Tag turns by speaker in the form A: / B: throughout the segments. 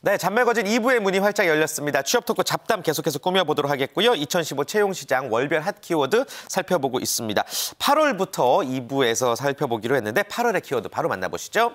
A: 네, 잔매거진 2부의 문이 활짝 열렸습니다. 취업 토크 잡담 계속해서 꾸며보도록 하겠고요. 2015 채용시장 월별 핫 키워드 살펴보고 있습니다. 8월부터 2부에서 살펴보기로 했는데 8월의 키워드 바로 만나보시죠.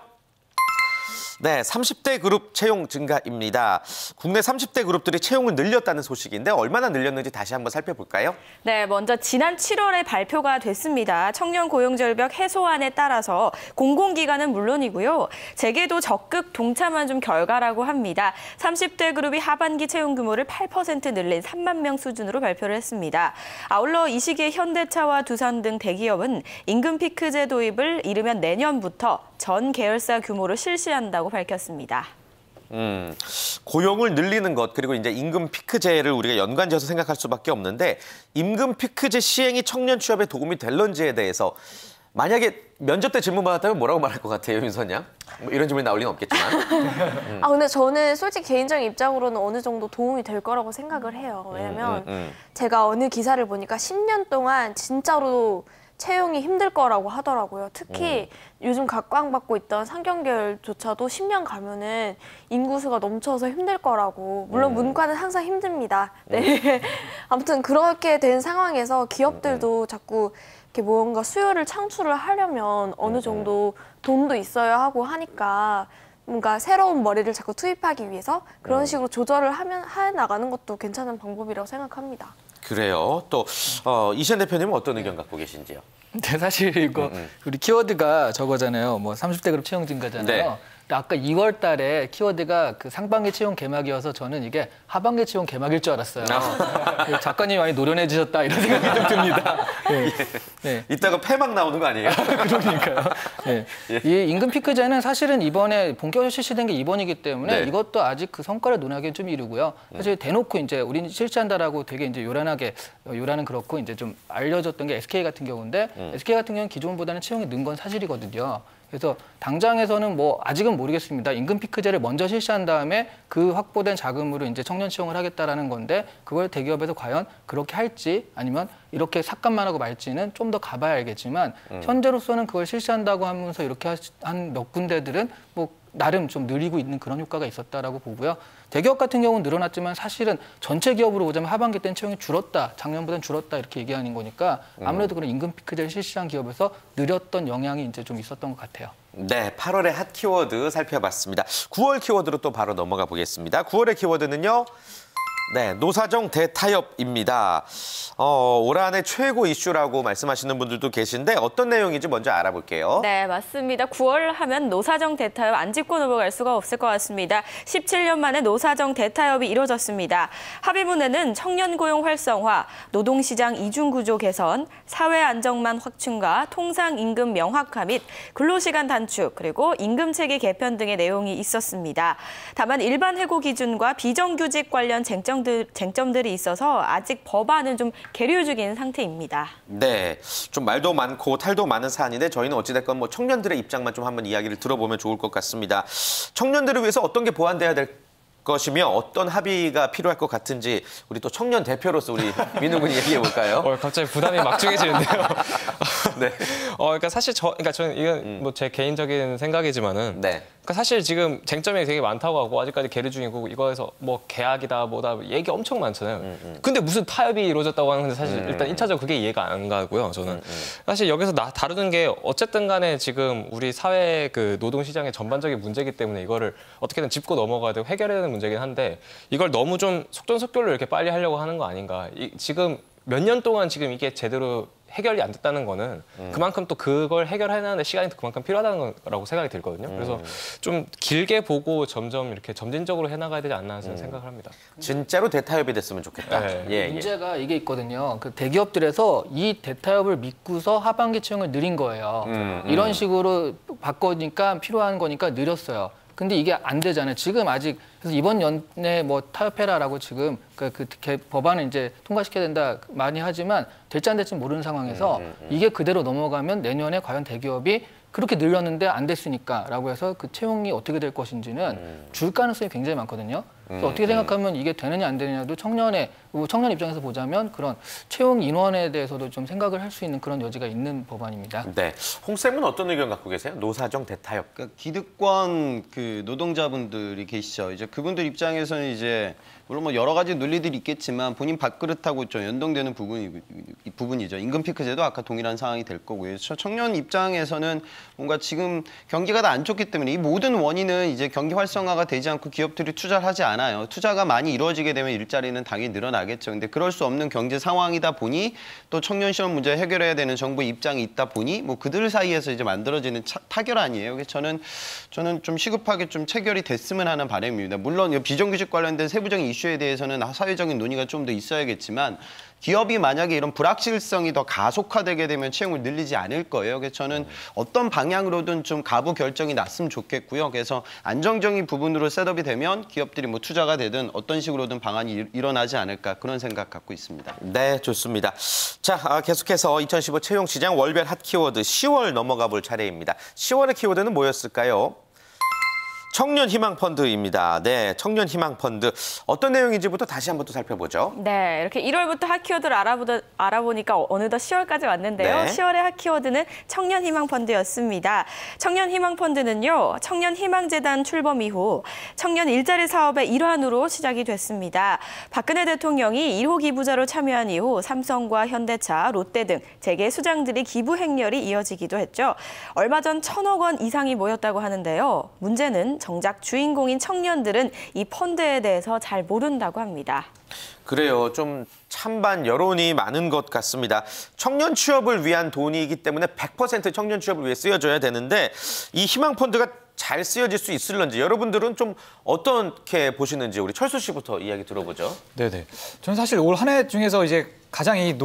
A: 네, 30대 그룹 채용 증가입니다. 국내 30대 그룹들이 채용을 늘렸다는 소식인데 얼마나 늘렸는지 다시 한번 살펴볼까요?
B: 네, 먼저 지난 7월에 발표가 됐습니다. 청년 고용절벽 해소안에 따라서 공공기관은 물론이고요. 재계도 적극 동참한 좀 결과라고 합니다. 30대 그룹이 하반기 채용 규모를 8% 늘린 3만 명 수준으로 발표를 했습니다. 아울러 이 시기에 현대차와 두산 등 대기업은 임금 피크제 도입을 이르면 내년부터 전 계열사 규모로 실시한다고 밝혔습니다.
A: 고용을 늘리는 것 그리고 이제 임금 피크제를 우리가 연관지어서 생각할 수밖에 없는데 임금 피크제 시행이 청년 취업에 도움이 될런지에 대해서 만약에 면접 때 질문 받았다면 뭐라고 말할 것 같아요, 윤선 양? 뭐 이런 질문이 나올 리는 없겠지만.
C: 근데 저는 솔직히 개인적인 입장으로는 어느 정도 도움이 될 거라고 생각을 해요. 왜냐면 제가 어느 기사를 보니까 10년 동안 진짜로 채용이 힘들 거라고 하더라고요. 특히 요즘 각광받고 있던 상경계열조차도 10년 가면은 인구수가 넘쳐서 힘들 거라고. 물론 문과는 항상 힘듭니다. 네. 아무튼 그렇게 된 상황에서 기업들도 자꾸 이렇게 뭔가 수요를 창출을 하려면 어느 정도 돈도 있어야 하고 하니까 뭔가 새로운 머리를 자꾸 투입하기 위해서 그런 식으로 조절을 해 나가는 것도 괜찮은 방법이라고 생각합니다.
A: 그래요. 또 이시안 대표님은 어떤 의견 갖고 계신지요?
D: 네, 사실 이거 우리 키워드가 저거잖아요. 뭐 30대 그룹 채용 증가잖아요.
A: 네.
D: 근데 아까 2월 달에 키워드가 그 상반기 채용 개막이어서 저는 이게 하반기 채용 개막일 줄 알았어요. 작가님이 많이 노련해지셨다 이런 생각이 좀 듭니다. 네.
A: 네. 이따가 폐막 나오는 거 아니에요?
D: 그러니까요. 네. 이 임금 피크제는 사실은 이번에 본격적으로 실시된 게 이번이기 때문에
A: 네.
D: 이것도 아직 그 성과를 논하기는 좀 이르고요. 사실 대놓고 이제 우리는 실시한다라고 되게 이제 요란은 그렇고 이제 좀 알려졌던 게 SK 같은 경우인데 SK 같은 경우는 기존보다는 채용이 는 건 사실이거든요. 그래서 당장에서는 뭐 아직은 모르겠습니다. 임금 피크제를 먼저 실시한 다음에 그 확보된 자금으로 이제 청년 채용을 하겠다라는 건데 그걸 대기업에서 과연 그렇게 할지 아니면 이렇게 삭감만 하고 말지는 좀 더 가봐야 알겠지만 현재로서는 그걸 실시한다고 하면서 이렇게 한 몇 군데들은 뭐 나름 좀 늘리고 있는 그런 효과가 있었다라고 보고요. 대기업 같은 경우는 늘어났지만 사실은 전체 기업으로 보자면 하반기 때는 채용이 줄었다, 작년보다는 줄었다 이렇게 얘기하는 거니까 아무래도 그런 임금 피크제를 실시한 기업에서 느렸던 영향이 이제 좀 있었던 것 같아요.
A: 네, 8월의 핫 키워드 살펴봤습니다. 9월 키워드로 또 바로 넘어가 보겠습니다. 9월의 키워드는요. 네, 노사정 대타협입니다. 올 한해 최고 이슈라고 말씀하시는 분들도 계신데 어떤 내용인지 먼저 알아볼게요.
B: 네, 맞습니다. 9월 하면 노사정 대타협 안 짚고 넘어갈 수가 없을 것 같습니다. 17년 만에 노사정 대타협이 이뤄졌습니다. 합의문에는 청년 고용 활성화, 노동시장 이중구조 개선, 사회 안정망 확충과 통상임금 명확화 및 근로시간 단축, 그리고 임금체계 개편 등의 내용이 있었습니다. 다만 일반 해고 기준과 비정규직 관련 쟁점들이 있어서 아직 법안은 좀 계류 중인 상태입니다.
A: 네, 좀 말도 많고 탈도 많은 사안인데 저희는 어찌됐건 뭐 청년들의 입장만 좀 한번 이야기를 들어보면 좋을 것 같습니다. 청년들을 위해서 어떤 게 보완돼야 될 것이며 어떤 합의가 필요할 것 같은지 우리 또 청년 대표로서 우리 민우 군이 얘기해 볼까요?
E: 갑자기 부담이 막중해지는데요.
A: 네.
E: 그러니까 사실 저는 이건 뭐 제 개인적인 생각이지만은.
A: 네.
E: 그러니까 사실 지금 쟁점이 되게 많다고 하고 아직까지 계류 중이고 이거에서 뭐 계약이다 뭐다 얘기 엄청 많잖아요. 근데 무슨 타협이 이루어졌다고 하는 건데 사실 일단 1차적으로 그게 이해가 안 가고요. 저는 사실 여기서 다루는 게 어쨌든 간에 지금 우리 사회 그 노동 시장의 전반적인 문제이기 때문에 이거를 어떻게든 짚고 넘어가야 되고 해결해야 되는 문제긴 한데 이걸 너무 좀 속전속결로 이렇게 빨리 하려고 하는 거 아닌가. 지금 몇 년 동안 지금 이게 제대로 해결이 안 됐다는 거는 그만큼 또 그걸 해결하는 시간이 그만큼 필요하다는 거라고 생각이 들거든요. 그래서 좀 길게 보고 점점 이렇게 점진적으로 해나가야 되지 않나 하는 생각을 합니다.
A: 진짜로 대타협이 됐으면 좋겠다.
E: 네.
D: 문제가 이게 있거든요. 그 대기업들에서 이 대타협을 믿고서 하반기 채용을 늘린 거예요. 이런 식으로 바꾸니까 필요한 거니까 느렸어요. 근데 이게 안 되잖아요. 지금 아직 그래서 이번 연내 뭐 타협해라라고 지금 그 법안을 이제 통과시켜야 된다 많이 하지만 될지 안 될지 모르는 상황에서 이게 그대로 넘어가면 내년에 과연 대기업이 그렇게 늘렸는데 안 됐으니까라고 해서 그 채용이 어떻게 될 것인지는 줄 가능성이 굉장히 많거든요. 그래서 어떻게 생각하면 이게 되느냐 안 되느냐도 청년 입장에서 보자면 그런 채용 인원에 대해서도 좀 생각을 할 수 있는 그런 여지가 있는 법안입니다.
A: 네, 홍 쌤은 어떤 의견 갖고 계세요? 노사정 대타협.
F: 그러니까 기득권 그 노동자분들이 계시죠. 이제 그분들 입장에서는 이제 물론 뭐 여러 가지 논리들이 있겠지만 본인 밥그릇하고 좀 연동되는 부분이죠. 임금 피크제도 아까 동일한 상황이 될 거고요. 청년 입장에서는 뭔가 지금 경기가 다 안 좋기 때문에 이 모든 원인은 이제 경기 활성화가 되지 않고 기업들이 투자를 하지 않아요. 투자가 많이 이루어지게 되면 일자리는 당연히 늘어나겠죠. 근데 그럴 수 없는 경제 상황이다 보니 또 청년 실업 문제 해결해야 되는 정부의 입장이 있다 보니 뭐 그들 사이에서 이제 만들어지는 타결 아니에요. 그래서 저는 좀 시급하게 좀 체결이 됐으면 하는 바람입니다. 물론 비정규직 관련된 세부적인 이슈에 대해서는 사회적인 논의가 좀 더 있어야겠지만 기업이 만약에 이런 불확실성이 더 가속화되게 되면 채용을 늘리지 않을 거예요. 그래서 저는 어떤 방향으로든 좀 가부 결정이 났으면 좋겠고요. 그래서 안정적인 부분으로 셋업이 되면 기업들이 뭐 투자가 되든 어떤 식으로든 방안이 일어나지 않을까 그런 생각 갖고 있습니다.
A: 네, 좋습니다. 자, 계속해서 2015 채용시장 월별 핫 키워드 10월 넘어가 볼 차례입니다. 10월의 키워드는 뭐였을까요? 청년 희망 펀드입니다. 네, 청년 희망 펀드 어떤 내용인지부터 다시 한번 또 살펴보죠.
B: 네, 이렇게 1월부터 핫키워드를 알아보니까 어느덧 10월까지 왔는데요.
A: 네.
B: 10월의 핫키워드는 청년 희망 펀드였습니다. 청년 희망 펀드는요, 청년 희망재단 출범 이후 청년 일자리 사업의 일환으로 시작이 됐습니다. 박근혜 대통령이 1호 기부자로 참여한 이후 삼성과 현대차, 롯데 등 재계 수장들이 기부 행렬이 이어지기도 했죠. 얼마 전 1,000억 원 이상이 모였다고 하는데요. 문제는 정작 주인공인 청년들은 이 펀드에 대해서 잘 모른다고 합니다.
A: 그래요. 좀 찬반 여론이 많은 것 같습니다. 청년 취업을 위한 돈이기 때문에 100% 청년 취업을 위해 쓰여져야 되는데 이 희망 펀드가 잘 쓰여질 수 있을런지 여러분들은 좀 어떻게 보시는지 우리 철수 씨부터 이야기 들어보죠.
G: 네네. 저는 사실 올 한 해 중에서 이제 가장 이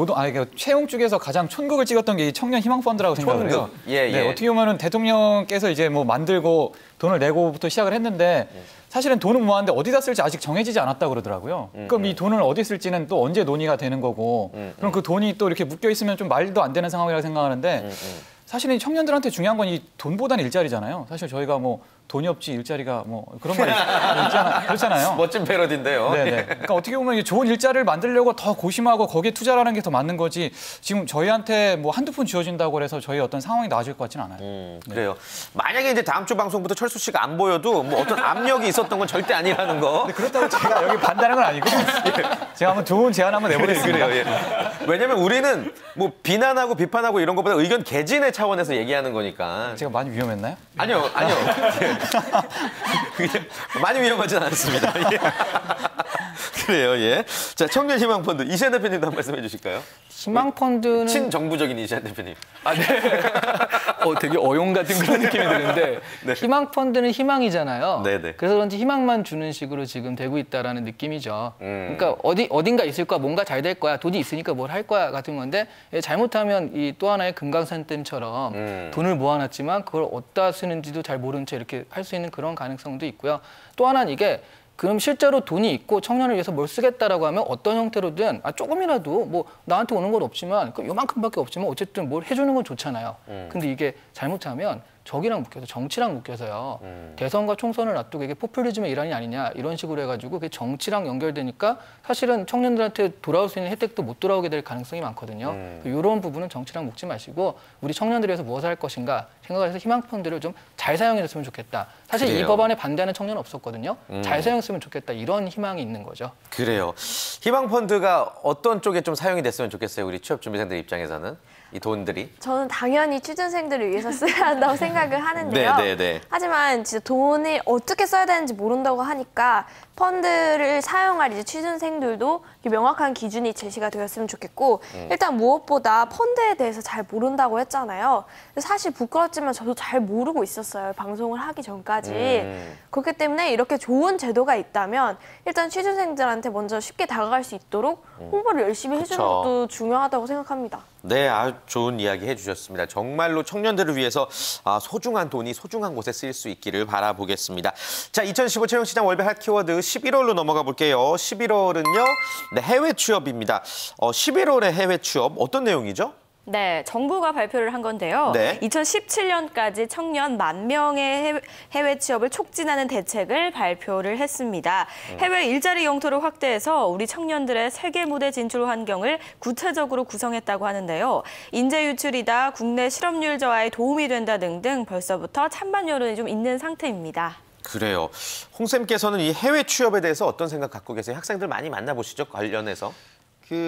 G: 채용 쪽에서 가장 촌극을 찍었던 게 이 청년 희망 펀드라고 생각을 해요.
A: 예,
G: 네,
A: 예.
G: 어떻게 보면은 대통령께서 이제 뭐 만들고 돈을 내고부터 시작을 했는데 사실은 돈은 모았는데 어디다 쓸지 아직 정해지지 않았다고 그러더라고요. 그럼 이 돈을 어디 쓸지는 또 언제 논의가 되는 거고 그럼 그 돈이 또 이렇게 묶여 있으면 좀 말도 안 되는 상황이라고 생각하는데 사실은 청년들한테 중요한 건 이 돈보다는 일자리잖아요. 사실 저희가 뭐 돈이 없지 일자리가 뭐 그런 말이 그렇잖아요.
A: 멋진 패러디인데요.
G: 네네. 그러니까 어떻게 보면 이 좋은 일자리를 만들려고 더 고심하고 거기에 투자를 하는 게 더 맞는 거지. 지금 저희한테 뭐 한두 푼 주어진다고 해서 저희 어떤 상황이 나아질 것 같지는 않아요.
A: 그래요. 만약에 이제 다음 주 방송부터 철수 씨가 안 보여도 뭐 어떤 압력이 있었던 건 절대 아니라는 거.
G: 근데 그렇다고 제가 여기 반대하는 건 아니고 제가 한번 좋은 제안 한번 내보겠습니다.
A: 그래요. 예. 왜냐면 우리는 뭐 비난하고 비판하고 이런 것보다 의견 개진의 차원에서 얘기하는 거니까.
G: 제가 많이 위험했나요?
A: 아니요. 많이 위험하진 않습니다. 예. 그래요, 예. 자, 청년 희망 펀드 이시안 대표님도 한 말씀 해주실까요?
D: 희망 펀드는
A: 친정부적인 이시안 대표님.
D: 아, 네. 되게 어용 같은 그런 느낌이 드는데
A: 네.
D: 희망 펀드는 희망이잖아요.
A: 네네.
D: 그래서 그런지 희망만 주는 식으로 지금 되고 있다라는 느낌이죠. 그러니까 어딘가 있을 거야, 뭔가 잘 될 거야, 돈이 있으니까 뭘 할 거야 같은 건데 잘못하면 이 또 하나의 금강산댐처럼 돈을 모아놨지만 그걸 어디다 쓰는지도 잘 모른 채 이렇게 할 수 있는 그런 가능성도 있고요. 또 하나는 이게 그럼 실제로 돈이 있고 청년을 위해서 뭘 쓰겠다라고 하면 어떤 형태로든 조금이라도 뭐 나한테 오는 건 없지만 요만큼밖에 없지만 어쨌든 뭘 해주는 건 좋잖아요. 근데 이게 잘못하면 적이랑 묶여서 정치랑 묶여서요. 대선과 총선을 앞두고 이게 포퓰리즘의 일환이 아니냐 이런 식으로 해가지고 그게 정치랑 연결되니까 사실은 청년들한테 돌아올 수 있는 혜택도 못 돌아오게 될 가능성이 많거든요. 이런 부분은 정치랑 묶지 마시고 우리 청년들을 위해서 무엇을 할 것인가 생각을 해서 희망펀드를 좀 잘 사용했으면 좋겠다. 사실
A: 그래요.
D: 이 법안에 반대하는 청년은 없었거든요. 잘 사용했으면 좋겠다. 이런 희망이 있는 거죠.
A: 그래요. 희망 펀드가 어떤 쪽에 좀 사용이 됐으면 좋겠어요. 우리 취업 준비생들 입장에서는 이 돈들이.
C: 저는 당연히 취준생들을 위해서 써야 한다고 생각을 하는데요.
A: 네.
C: 하지만 진짜 돈을 어떻게 써야 되는지 모른다고 하니까 펀드를 사용할 이제 취준생들도 명확한 기준이 제시가 되었으면 좋겠고 일단 무엇보다 펀드에 대해서 잘 모른다고 했잖아요. 사실 부끄럽지만 저도 잘 모르고 있었어요. 방송을 하기 전까지. 그렇기 때문에 이렇게 좋은 제도가 있다면 일단 취준생들한테 먼저 쉽게 다가갈 수 있도록 홍보를 열심히 해주는
A: 그쵸.
C: 것도 중요하다고 생각합니다.
A: 네, 아주 좋은 이야기 해주셨습니다. 정말로 청년들을 위해서 소중한 돈이 소중한 곳에 쓰일 수 있기를 바라보겠습니다. 자, 2015 채용시장 월별 핫 키워드 11월로 넘어가 볼게요. 11월은요, 네, 해외 취업입니다. 11월의 해외 취업 어떤 내용이죠?
B: 네, 정부가 발표를 한 건데요.
A: 네.
B: 2017년까지 청년 10,000명의 해외 취업을 촉진하는 대책을 발표를 했습니다. 해외 일자리 영토를 확대해서 우리 청년들의 세계 무대 진출 환경을 구체적으로 구성했다고 하는데요. 인재 유출이다, 국내 실업률 저하에 도움이 된다 등등 벌써부터 찬반 여론이 좀 있는 상태입니다.
A: 그래요. 홍 쌤께서는 이 해외 취업에 대해서 어떤 생각 갖고 계세요? 학생들 많이 만나보시죠, 관련해서?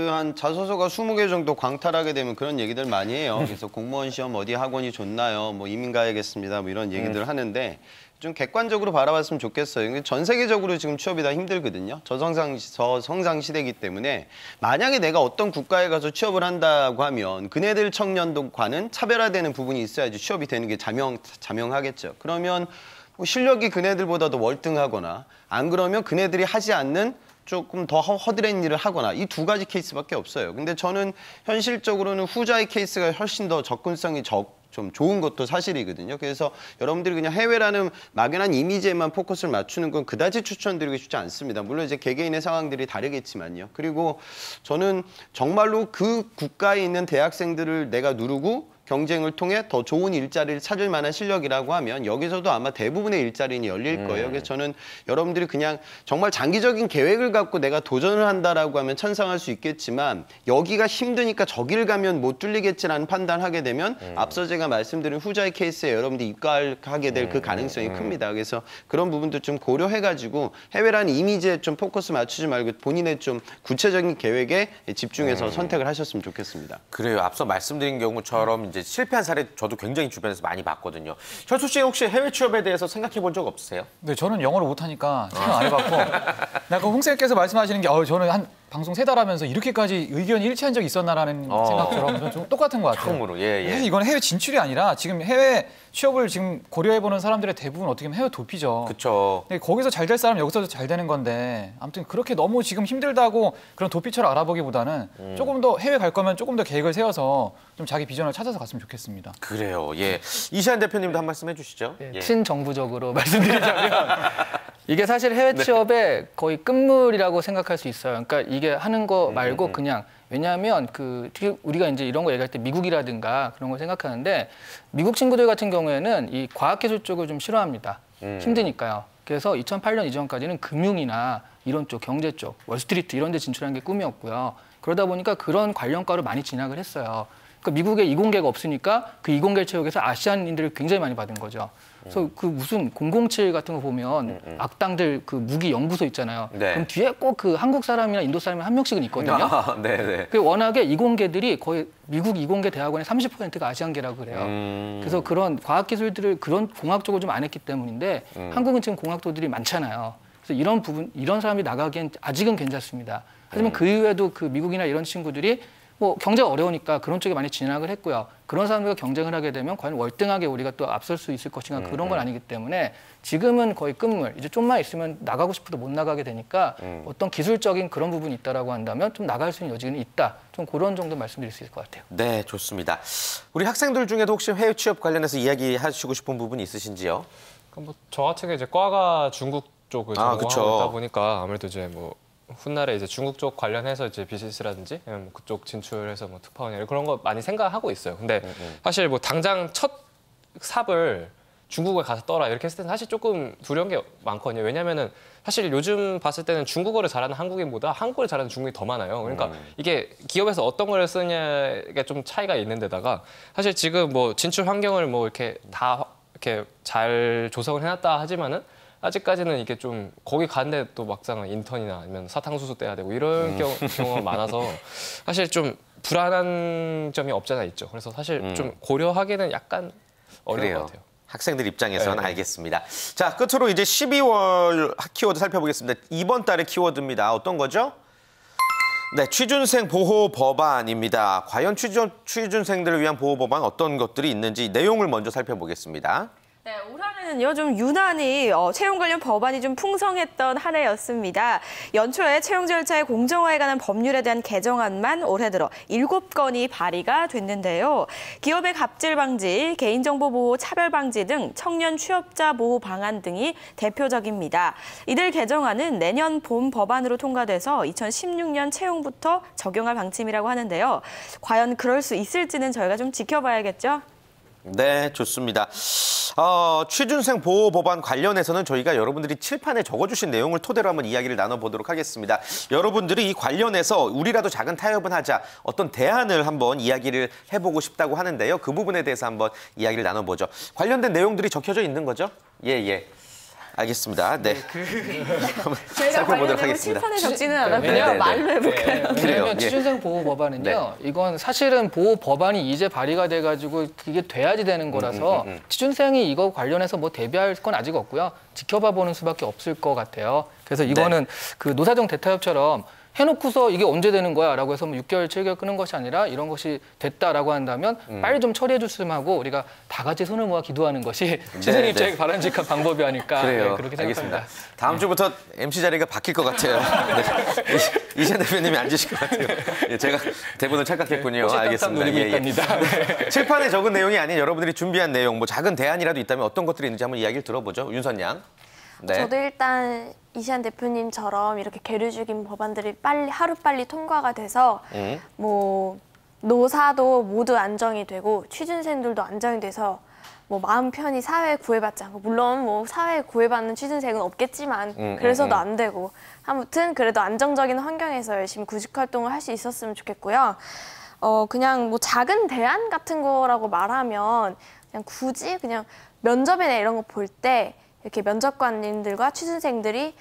F: 한 자소서가 20개 정도 광탈하게 되면 그런 얘기들 많이 해요. 그래서 공무원 시험 어디 학원이 좋나요? 뭐 이민 가야겠습니다. 뭐 이런 얘기들 하는데 좀 객관적으로 바라봤으면 좋겠어요. 전 세계적으로 지금 취업이 다 힘들거든요. 저성장 시대이기 때문에 만약에 내가 어떤 국가에 가서 취업을 한다고 하면 그네들 청년과는 차별화되는 부분이 있어야지 취업이 되는 게 자명하겠죠. 그러면 뭐 실력이 그네들보다 더 월등하거나 안 그러면 그네들이 하지 않는 조금 더 허드렛 일을 하거나 이 두 가지 케이스밖에 없어요. 근데 저는 현실적으로는 후자의 케이스가 훨씬 더 접근성이 좀 좋은 것도 사실이거든요. 그래서 여러분들이 그냥 해외라는 막연한 이미지에만 포커스를 맞추는 건 그다지 추천드리고 싶지 않습니다. 물론 이제 개개인의 상황들이 다르겠지만요. 그리고 저는 정말로 그 국가에 있는 대학생들을 내가 누르고 경쟁을 통해 더 좋은 일자리를 찾을 만한 실력이라고 하면 여기서도 아마 대부분의 일자리는 열릴 거예요. 그래서 저는 여러분들이 그냥 정말 장기적인 계획을 갖고 내가 도전을 한다라고 하면 찬성할 수 있겠지만 여기가 힘드니까 저기를 가면 못 뚫리겠지라는 판단하게 되면 앞서 제가 말씀드린 후자의 케이스에 여러분들이 입각하게 될 그 가능성이 큽니다. 그래서 그런 부분도 좀 고려해가지고 해외라는 이미지에 좀 포커스 맞추지 말고 본인의 좀 구체적인 계획에 집중해서 선택을 하셨으면 좋겠습니다.
A: 그래요. 앞서 말씀드린 경우처럼 이제 실패한 사례 저도 굉장히 주변에서 많이 봤거든요. 혈수 씨 혹시 해외 취업에 대해서 생각해 본 적 없으세요?
G: 네, 저는 영어를 못하니까 생각 안 해봤고 약간 홍 쌤께서 말씀하시는 게 저는 한 방송 3달 하면서 이렇게까지 의견이 일치한 적이 있었나라는 생각처럼 좀 똑같은 것 같아요.
A: 처음으로, 예.
G: 사실 이건 해외 진출이 아니라 지금 해외 취업을 지금 고려해보는 사람들의 대부분 어떻게 보면 해외 도피죠.
A: 그렇죠.
G: 근데 거기서 잘 될 사람 여기서도 잘 되는 건데 아무튼 그렇게 너무 지금 힘들다고 그런 도피처를 알아보기보다는 조금 더 해외 갈 거면 조금 더 계획을 세워서 좀 자기 비전을 찾아서 갔으면 좋겠습니다.
A: 그래요. 예. 이시안 대표님도 한 말씀 해주시죠.
D: 네,
A: 예.
D: 친정부적으로 말씀드리자면 이게 사실 해외 취업의 거의 끝물이라고 생각할 수 있어요. 그러니까 이게 하는 거 말고 그냥 왜냐하면 우리가 이제 이런 거 얘기할 때 미국이라든가 그런 걸 생각하는데 미국 친구들 같은 경우에는 이 과학기술 쪽을 좀 싫어합니다. 힘드니까요. 그래서 2008년 이전까지는 금융이나 이런 쪽, 경제 쪽, 월스트리트 이런 데 진출한 게 꿈이었고요. 그러다 보니까 그런 관련과로 많이 진학을 했어요. 그러니까 미국에 이공계가 없으니까 그 이공계 체육에서 아시안인들을 굉장히 많이 받은 거죠. 그래서 그 무슨 007 같은 거 보면 악당들 그 무기 연구소 있잖아요.
A: 네.
D: 그럼 뒤에 꼭 그 한국 사람이나 인도 사람이 한 명씩은 있거든요.
A: 네네.
D: 그 워낙에 이공계들이 거의 미국 이공계 대학원의 30%가 아시안계라고 그래요. 그래서 그런 과학기술들을 그런 공학 쪽을 좀 안 했기 때문인데 한국은 지금 공학도들이 많잖아요. 그래서 이런 부분, 이런 사람이 나가기엔 아직은 괜찮습니다. 하지만 그 이후에도 그 미국이나 이런 친구들이 뭐 경제가 어려우니까 그런 쪽에 많이 진학을 했고요. 그런 사람들과 경쟁을 하게 되면 과연 월등하게 우리가 또 앞설 수 있을 것인가 그런 건 아니기 때문에 지금은 거의 끝물. 이제 좀만 있으면 나가고 싶어도 못 나가게 되니까 어떤 기술적인 그런 부분이 있다라고 한다면 좀 나갈 수 있는 여지는 있다. 좀 그런 정도 말씀드릴 수 있을 것 같아요.
A: 네, 좋습니다. 우리 학생들 중에도 혹시 해외 취업 관련해서 이야기하시고 싶은 부분이 있으신지요?
E: 저 같은 경우 이제 과가 중국 쪽을 전공하고
A: 그쵸.
E: 있다 보니까 아무래도 이제 뭐 훗날에 이제 중국 쪽 관련해서 이제 비즈니스라든지 아니면 뭐 그쪽 진출해서 뭐 특파원이나 그런 거 많이 생각하고 있어요. 근데 사실 뭐 당장 첫 삽을 중국에 가서 떠라 이렇게 했을 때는 사실 조금 두려운 게 많거든요. 왜냐면은 사실 요즘 봤을 때는 중국어를 잘하는 한국인보다 한국어를 잘하는 중국인이 더 많아요. 그러니까 이게 기업에서 어떤 걸 쓰냐가 좀 차이가 있는 데다가 사실 지금 뭐 진출 환경을 뭐 이렇게 다 이렇게 잘 조성을 해놨다 하지만은 아직까지는 이게 좀 거기 가는데 또 막상 인턴이나 아니면 사탕수수 떼야 되고 이런 경우가 많아서 사실 좀 불안한 점이 없잖아 있죠. 그래서 사실 좀 고려하기는 약간 어려운 것 같아요.
A: 학생들 입장에서는
E: 네.
A: 알겠습니다. 자, 끝으로 이제 12월 키워드 살펴보겠습니다. 이번 달의 키워드입니다. 어떤 거죠? 네, 취준생 보호 법안입니다. 과연 취준생들을 위한 보호 법안 어떤 것들이 있는지 내용을 먼저 살펴보겠습니다.
B: 네, 올 한해 올한해는요 좀 유난히 채용 관련 법안이 좀 풍성했던 한 해였습니다. 연초에 채용 절차의 공정화에 관한 법률에 대한 개정안만 올해 들어 7건이 발의가 됐는데요. 기업의 갑질 방지, 개인정보 보호, 차별 방지 등 청년 취업자 보호 방안 등이 대표적입니다. 이들 개정안은 내년 봄 법안으로 통과돼서 2016년 채용부터 적용할 방침이라고 하는데요. 과연 그럴 수 있을지는 저희가 좀 지켜봐야겠죠?
A: 네, 좋습니다. 취준생 보호 법안 관련해서는 저희가 여러분들이 칠판에 적어주신 내용을 토대로 한번 이야기를 나눠보도록 하겠습니다. 여러분들이 이 관련해서 우리라도 작은 타협은 하자, 어떤 대안을 한번 이야기를 해보고 싶다고 하는데요. 그 부분에 대해서 한번 이야기를 나눠보죠. 관련된 내용들이 적혀져 있는 거죠? 예. 알겠습니다. 네.
B: 저희가
A: 살펴보도록
B: 관련된
A: 하겠습니다.
B: 칠판에 적지는 않았고요.
A: 네네네.
B: 말로 해볼까요?
A: 그래요.
D: 왜냐하면
A: 예.
D: 취준생 보호 법안은요. 이건 사실은 보호 법안이 이제 발의가 돼가지고 그게 돼야지 되는 거라서 취준생이 이거 관련해서 뭐 대비할 건 아직 없고요. 지켜봐 보는 수밖에 없을 것 같아요. 그래서 이거는 그 노사정 대타협처럼 해놓고서 이게 언제 되는 거야 라고 해서 뭐 6개월, 7개월 끄는 것이 아니라 이런 것이 됐다라고 한다면 빨리 좀 처리해 줬으면 하고 우리가 다 같이 손을 모아 기도하는 것이 취준생 입장에 바람직한 방법이 아닐까
A: 그래요.
D: 그렇게
A: 알겠습니다.
D: 생각합니다.
A: 다음 주부터 MC 자리가 바뀔 것 같아요. 네. 이시안 대표님이 앉으실 것 같아요. 예, 제가 대본을 착각했군요. 알겠습니다.
D: 노리고 있답니다.
A: 네. 칠판에 적은 내용이 아닌 여러분들이 준비한 내용, 뭐 작은 대안이라도 있다면 어떤 것들이 있는지 한번 이야기를 들어보죠. 윤선 양. 네.
C: 저도 일단 이시안 대표님처럼 이렇게 계류 중인 법안들이 하루빨리 통과가 돼서 뭐 노사도 모두 안정이 되고 취준생들도 안정이 돼서 뭐 마음 편히 사회에 구애받지 않고, 물론 뭐 사회에 구애받는 취준생은 없겠지만 그래서도 안 되고, 아무튼 그래도 안정적인 환경에서 열심히 구직 활동을 할 수 있었으면 좋겠고요. 그냥 뭐 작은 대안 같은 거라고 말하면 그냥 굳이 그냥 면접이나 이런 거 볼 때 이렇게 면접관님들과 취준생들이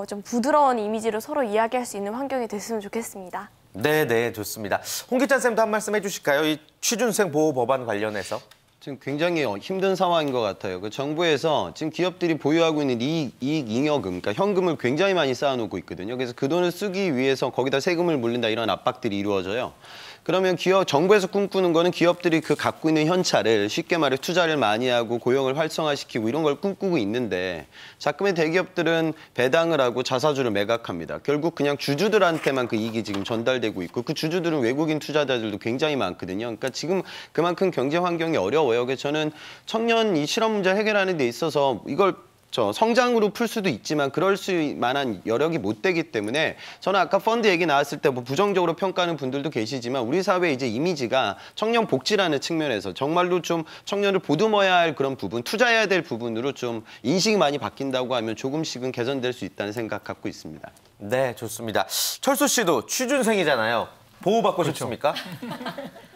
C: 좀 부드러운 이미지로 서로 이야기할 수 있는 환경이 됐으면 좋겠습니다.
A: 네, 좋습니다. 홍기찬 쌤도 한 말씀 해주실까요? 이 취준생 보호 법안 관련해서.
F: 지금 굉장히 힘든 상황인 것 같아요. 그 정부에서 지금 기업들이 보유하고 있는 이익 잉여금, 그러니까 현금을 굉장히 많이 쌓아놓고 있거든요. 그래서 그 돈을 쓰기 위해서 거기다 세금을 물린다, 이런 압박들이 이루어져요. 그러면 정부에서 꿈꾸는 거는 기업들이 그 갖고 있는 현찰을 쉽게 말해 투자를 많이 하고 고용을 활성화시키고 이런 걸 꿈꾸고 있는데, 자금의 대기업들은 배당을 하고 자사주를 매각합니다. 결국 그냥 주주들한테만 그 이익이 지금 전달되고 있고, 그 주주들은 외국인 투자자들도 굉장히 많거든요. 그러니까 지금 그만큼 경제 환경이 어려워요. 그래서 저는 청년 이 실업 문제 해결하는 데 있어서 이걸 성장으로 풀 수도 있지만 그럴 수 만한 여력이 못 되기 때문에, 저는 아까 펀드 얘기 나왔을 때 뭐 부정적으로 평가하는 분들도 계시지만 우리 사회 이제 이미지가 청년 복지라는 측면에서 정말로 좀 청년을 보듬어야 할 그런 부분, 투자해야 될 부분으로 좀 인식이 많이 바뀐다고 하면 조금씩은 개선될 수 있다는 생각 갖고 있습니다.
A: 네, 좋습니다. 철수 씨도 취준생이잖아요. 보호받고 싶습니까?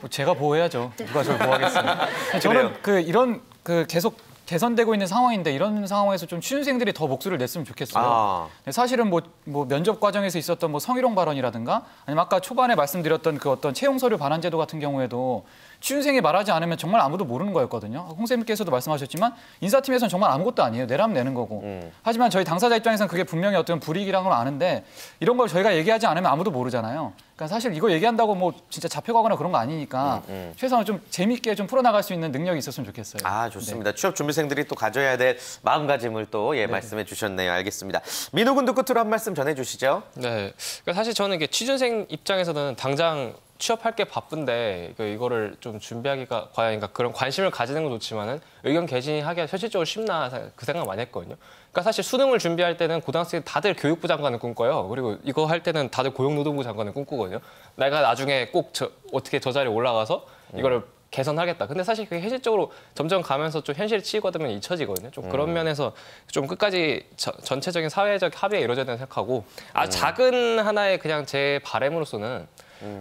G: 뭐 제가 보호해야죠. 누가 저를 보호하겠어요. 저는 이런 계속 개선되고 있는 상황인데, 이런 상황에서 좀 취준생들이 더 목소리를 냈으면 좋겠어요. 사실은 뭐 면접 과정에서 있었던 뭐 성희롱 발언이라든가, 아니면 아까 초반에 말씀드렸던 그 어떤 채용 서류 반환 제도 같은 경우에도 취준생이 말하지 않으면 정말 아무도 모르는 거였거든요. 홍 쌤께서도 말씀하셨지만 인사팀에서는 정말 아무것도 아니에요. 내라면 내는 거고. 하지만 저희 당사자 입장에서는 그게 분명히 어떤 불이익이라는 걸 아는데, 이런 걸 저희가 얘기하지 않으면 아무도 모르잖아요. 그러니까 사실 이거 얘기한다고 뭐 진짜 잡혀가거나 그런 거 아니니까 최소한 좀 재밌게 좀 풀어나갈 수 있는 능력이 있었으면 좋겠어요.
A: 좋습니다. 네. 취업 준비생들이 또 가져야 될 마음가짐을 또 말씀해 주셨네요. 알겠습니다. 민호 군도 끝으로 한 말씀 전해주시죠.
E: 네, 그러니까 사실 저는 이게 취준생 입장에서는 당장 취업할 게 바쁜데 이거를 좀 준비하기가 과연, 그러니까 그런 관심을 가지는 건 좋지만은 의견 개진하기가 현실적으로 쉽나 그 생각 많이 했거든요. 그러니까 사실 수능을 준비할 때는 고등학생 다들 교육부 장관을 꿈꿔요. 그리고 이거 할 때는 다들 고용노동부 장관을 꿈꾸거든요. 내가 나중에 꼭 어떻게 저 자리에 올라가서 이거를 개선하겠다. 근데 사실 그게 현실적으로 점점 가면서 좀 현실에 치이거든요. 잊혀지거든요. 좀 그런 면에서 좀 끝까지 전체적인 사회적 합의가 이루어져야 된다고 생각하고, 작은 하나의 그냥 제 바람으로서는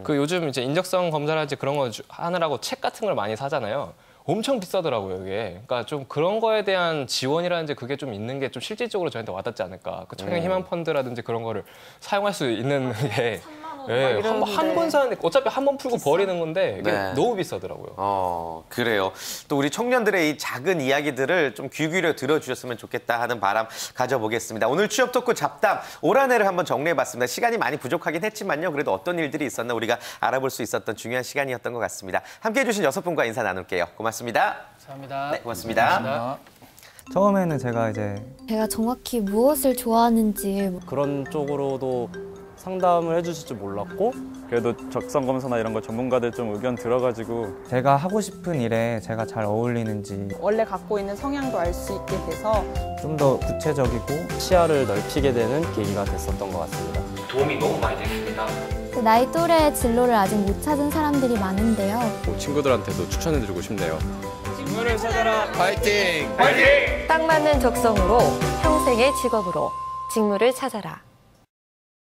E: 그 요즘 이제 인적성 검사라든지 그런 거 하느라고 책 같은 걸 많이 사잖아요. 엄청 비싸더라고요, 이게. 그러니까 좀 그런 거에 대한 지원이라든지 그게 좀 있는 게 좀 실질적으로 저한테 와닿지 않을까. 그 청년 희망 펀드라든지 그런 거를 사용할 수 있는 게 한 번 사는데 어차피 한 번 풀고 버리는 건데 이게 너무 비싸더라고요.
A: 그래요. 또 우리 청년들의 이 작은 이야기들을 좀 귀 기울여 들어주셨으면 좋겠다 하는 바람 가져보겠습니다. 오늘 취업 토크 잡담 올 한 해를 한번 정리해봤습니다. 시간이 많이 부족하긴 했지만요. 그래도 어떤 일들이 있었나 우리가 알아볼 수 있었던 중요한 시간이었던 것 같습니다. 함께해 주신 6분과 인사 나눌게요. 고맙습니다.
D: 감사합니다.
A: 네, 고맙습니다.
G: 감사합니다.
H: 처음에는 제가
I: 정확히 무엇을 좋아하는지
J: 그런 쪽으로도 상담을 해주실 줄 몰랐고 그래도 적성검사나 이런 거 전문가들 좀 의견 들어가지고
H: 제가 하고 싶은 일에 제가 잘 어울리는지
K: 원래 갖고 있는 성향도 알 수 있게 돼서
H: 좀 더 구체적이고
J: 시야를 넓히게 되는 계기가 됐었던 것 같습니다.
E: 도움이 너무 많이 됐습니다.
I: 나이 또래의 진로를 아직 못 찾은 사람들이 많은데요.
L: 친구들한테도 추천해드리고 싶네요.
D: 직무를 찾아라.
F: 파이팅!
M: 딱 맞는 적성으로 평생의 직업으로 직무를 찾아라.